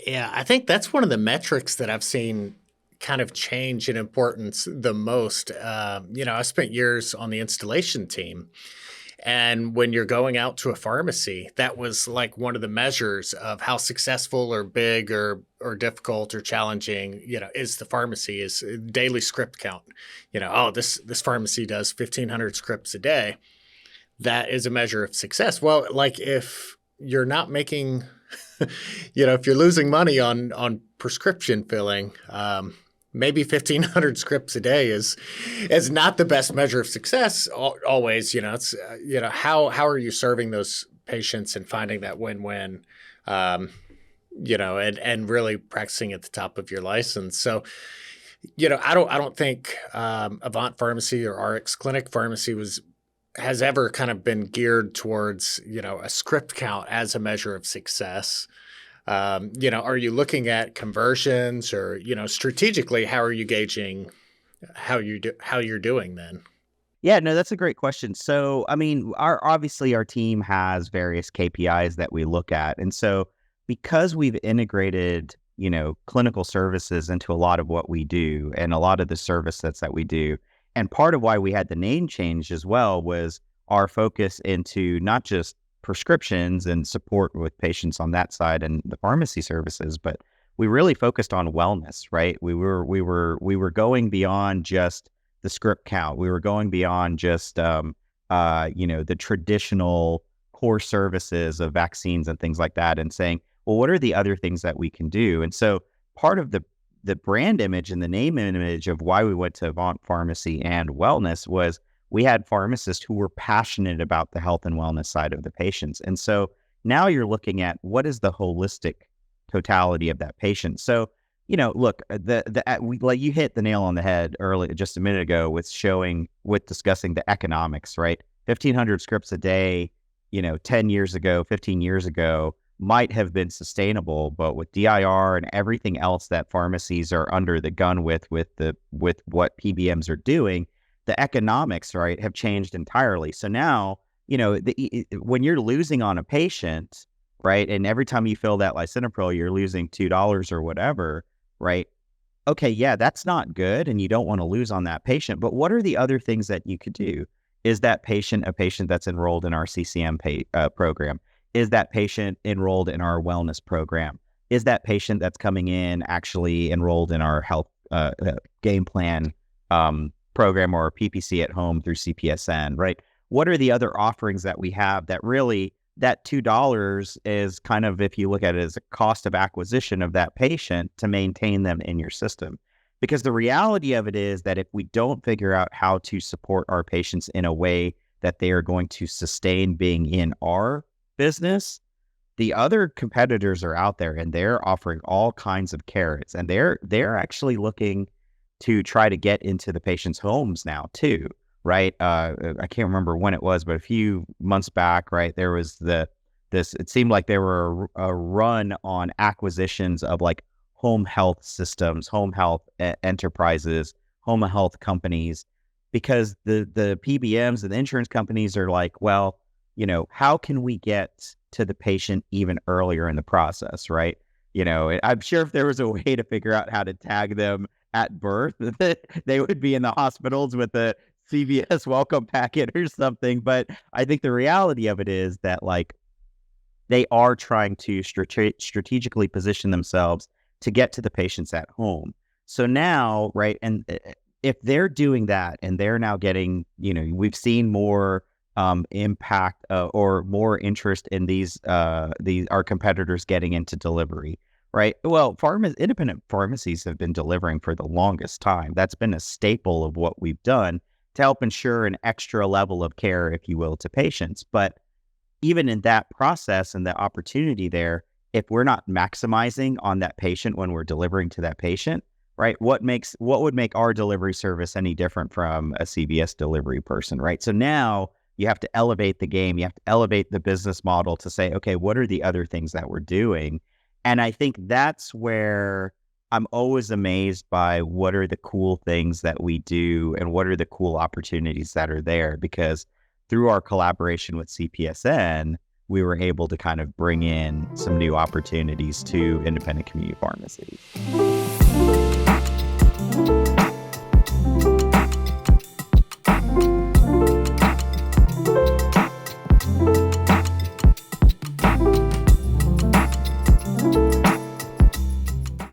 Yeah, I think that's one of the metrics that I've seen kind of change in importance the most. I spent years on the installation team. And when you're going out to a pharmacy, that was like one of the measures of how successful or big or difficult or challenging, is the pharmacy is daily script count. Oh, this pharmacy does 1,500 scripts a day. That is a measure of success. Well, like if you're not making, if you're losing money on prescription filling, maybe 1,500 scripts a day is not the best measure of success. Always, it's how are you serving those patients and finding that win-win, and really practicing at the top of your license. So, I don't think Avant Pharmacy or RX Clinic Pharmacy has ever kind of been geared towards, a script count as a measure of success. Are you looking at conversions or, strategically, how are you gauging how you're doing then? Yeah, no, that's a great question. So, I mean, obviously our team has various KPIs that we look at. And so because we've integrated, clinical services into a lot of what we do and a lot of the service sets that we do, and part of why we had the name change as well was our focus into not just prescriptions and support with patients on that side and the pharmacy services, but we really focused on wellness, right? We were going beyond just the script count. We were going beyond just the traditional core services of vaccines and things like that, and saying, well, what are the other things that we can do? And so part of the brand image and the name image of why we went to Avant Pharmacy and Wellness was we had pharmacists who were passionate about the health and wellness side of the patients. And so now you're looking at what is the holistic totality of that patient. So, look, like you hit the nail on the head earlier, just a minute ago, with discussing the economics, right? 1,500 scripts a day, 10 years ago, 15 years ago, might have been sustainable, but with DIR and everything else that pharmacies are under the gun with what PBMs are doing, the economics, right, have changed entirely. So now, when you're losing on a patient, right, and every time you fill that lisinopril, you're losing $2 or whatever, right? Okay, yeah, that's not good, and you don't want to lose on that patient. But what are the other things that you could do? Is that patient a patient that's enrolled in our CCM program? Is that patient enrolled in our wellness program? Is that patient that's coming in actually enrolled in our health game plan program or PPC at home through CPSN, right? What are the other offerings that we have that really, that $2 is kind of, if you look at it as a cost of acquisition of that patient to maintain them in your system? Because the reality of it is that if we don't figure out how to support our patients in a way that they are going to sustain being in our business, the other competitors are out there and they're offering all kinds of carrots, and they're actually looking to try to get into the patient's homes now too, right? I can't remember when it was, but a few months back, right, there was it seemed like there were a run on acquisitions of like home health systems, home health enterprises, home health companies, because the PBMs and the insurance companies are like, well, how can we get to the patient even earlier in the process, right? I'm sure if there was a way to figure out how to tag them at birth, they would be in the hospitals with a CVS welcome packet or something. But I think the reality of it is that, like, they are trying to strategically position themselves to get to the patients at home. So now, right, and if they're doing that and they're now getting, we've seen more impact or more interest in these our competitors getting into delivery, right? Well, independent pharmacies have been delivering for the longest time. That's been a staple of what we've done to help ensure an extra level of care, if you will, to patients. But even in that process and the opportunity there, if we're not maximizing on that patient when we're delivering to that patient, right? What would make our delivery service any different from a CVS delivery person, right? So now you have to elevate the game. You have to elevate the business model to say, okay, what are the other things that we're doing? And I think that's where I'm always amazed by what are the cool things that we do and what are the cool opportunities that are there. Because through our collaboration with CPSN, we were able to kind of bring in some new opportunities to independent community pharmacies.